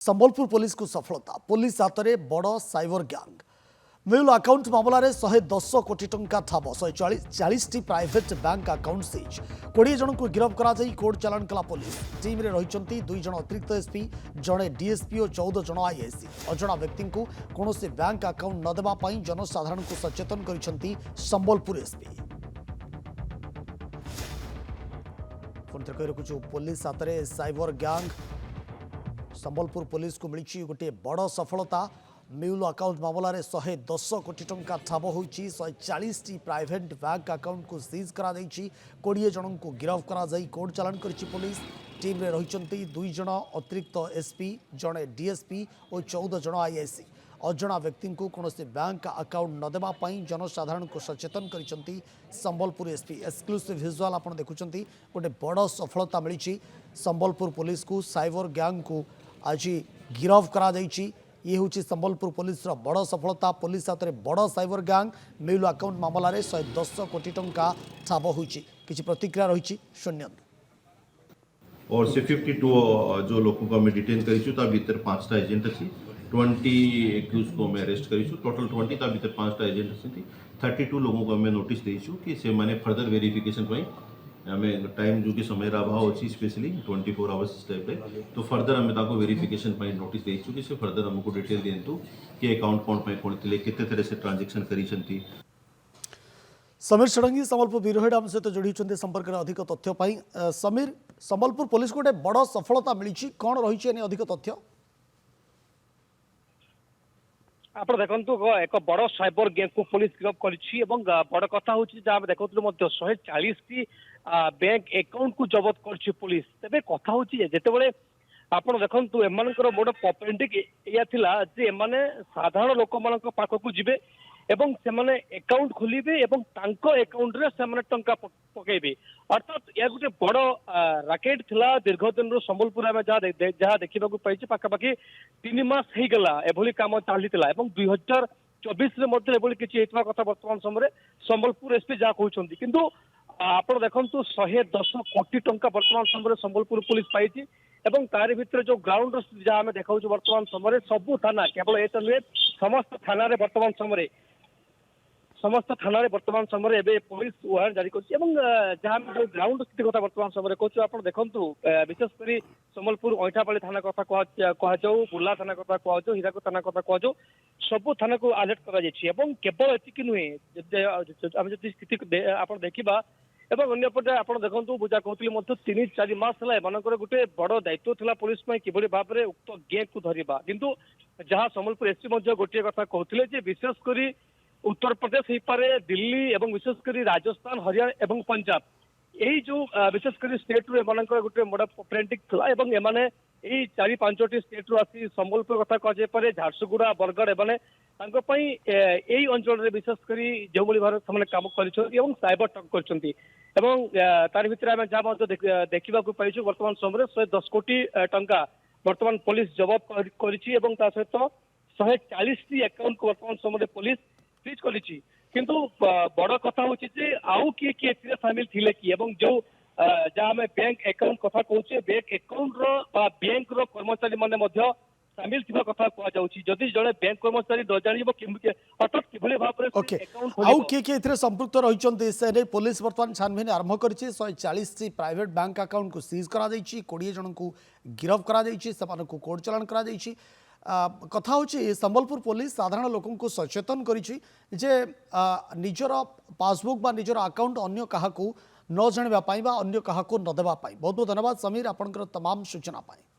Sambalpur police को सफलता police हाथ में बड़ साइबर गैंग म्यूल अकाउंट मामलें 110 कोटी टंका ठाब 140 प्राइवेट बैंक अकाउंट सीज 20 जन को गिरफ्त कर कोर्ट चालाण कला पुलिस टीम में रही 2 जन अतिरिक्त एसपी जड़े डीएसपी और 14 जन आईएससी अजणा व्यक्ति को कौन बैंक अकाउंट न देवा जनसाधारण को सचेतन कर संबलपुर एसपी पुलिस हाथ में साइबर गैंग संबलपुर पुलिस को मिली गोटे बड़ सफलता म्यूल अकाउंट मामलें 110 कोटी टंका ठाब हो 140 प्राइवेट बैंक अकाउंट को सीज कर 20 जन को गिरफ्त कर कोर्ट चालाण कर पुलिस टीम में रही 2 जन अतिरिक्त एसपी जड़े डीएसपी और 14 जन आईएससी अजणा व्यक्ति को कौन बैंक अकाउंट न देवा जनसाधारण को सचेतन कर संबलपुर एसपी एक्सक्लूसिव विजुअल आप देखुं गोटे बड़ सफलता मिली संबलपुर पुलिस को साइबर गैंग को आज गिरफ्त कर ये हूँ संबलपुर पुलिस बड़ सफलता पुलिस हाथ में बड़ साइबर गैंग मिल अकाउंट मामलें 110 कोटी टंका ठाब हो प्रतिक्रिया रही शून्य और से 52 जो लोगों को आम डिटेन कर भीतर 5टा एजेंट अच्छी 20 एक्यूज को आम अरेस्ट कर टोटल 20 भीतर 5टा एजेंट अच्छी 32 लोगों को आम नोटिस देचु कि से माने फर्दर वेरिफिकेशन आम टाइम जो कि समय अभाव अच्छी स्पेशली 24 आवर्स टाइप तो फर्दर आम वेरिफिकेशन नोटिस देचु कि से फर्दर हमको डिटेल दिंतु कि अकाउंट कौन कौन थे केते तरह से ट्रांजेक्शन करी समीर षडंगी संबलपुर ब्यूरो आम सहित जोड़ी संपर्क में अधिक तथ्य समीर संबलपुर पुलिस को गोटे बड़ सफलता मिली कौन रही अधिक तथ्य आप देखु एक बड़ साइबर गैंग को पुलिस गिरफ्त कर बड़ कथा हूँ देखु 140 बैंक अकाउंट को जबत कर पुलिस तेज कथा हूँ जिते आप देखु एम बड़ पॉपेंटिक या साधारण लोक मान पाखक जी एवं से अकाउंट खोलिबे एवं तांको अकाउंट रे से टंका पकेबे अर्थात यह गोटे बड़ राकेट थिला दीर्घ दिन संबलपुर में जहाँ देखा पाई पाखापाखि 3 मास हो गला एभली काम चली 2024 किसी कथा वर्तमान समय संबलपुर एसपी जहाँ कहते किंतु आप देखु 110 कोटी टंका वर्तमान समय संबलपुर पुलिस पाई एवं तार भितर जो ग्राउंड जहाँ आम देखा वर्तमान समय सबू थाना केवल ये नुहे समस्त थाना वर्तमान समय वर्तमान समय एवं पुलिस वारंट जारी कर जहाँ जो ग्राउंड स्थिति कथा वर्तमान समय कहूँ आप देखु विशेषकर संबलपुर अईठापाली थाना कथा कहु बुर्ला थाना कथा कहु हीराकुद थाना कथा कहु सबू थाना को अलर्ट कर केवल एति नुहे आम जो स्थिति आप देखा एवं अंपटे आप देखो जहाँ कहती 3-4 मास है एमकर गोटे बड़ दायित्व था पुलिस किभली भाव में उक्त गैंग को धरवा किंतु जहाँ संबलपुर एसपी गोटे कथा कहते विशेषकर उत्तर प्रदेश हो पारे दिल्ली एवं विशेषकर राजस्थान हरियाणा एवं पंजाब यही जो विशेषकर स्टेट रू एम गोटे बड़ प्रेंटिक था एमाने 4-5टी स्टेट रू आसी संबलपुर कथा कहुपे झारसुगुड़ा बरगढ़ एमाने यही अंचल विशेषकर जो भाव से कम कर साइबर टक कर तार भर आम जहाँ देखा पाई वर्तमान समय 110 कोटी टंका वर्तमान पुलिस जबत कर सहित 140 अकाउंट को वर्तमान समय पुलिस सीज कर किंतु बड़ कथा हूँ आउ किए सामिल थिले कि जो जहाँ आम बैंक अकाउंट कथा कहूँ बैंक अकाउंट बैंक कर्मचारी माने सामिल थिबा कथा कहु जदि जड़े बैंक कर्मचारी न जान अर्थात किभली भाव आउ किए संपृक्त रही से पुलिस बर्तमान छानबीन आरंभ कर 140 प्राइवेट बैंक अकाउंट को सीज कर 20 जन को गिरफ्त कर कोर्ट चालाण कर कथा हूँ संबलपुर पुलिस साधारण लोकों को सचेतन करिछि जे निजर पासबुक बा निजर अकाउंट अन्य काहाकू न जानिबा पाई बा अन्य काहाकू न देबा पाई बहुत बहुत धन्यवाद समीर आपनकर तमाम सूचना पाई।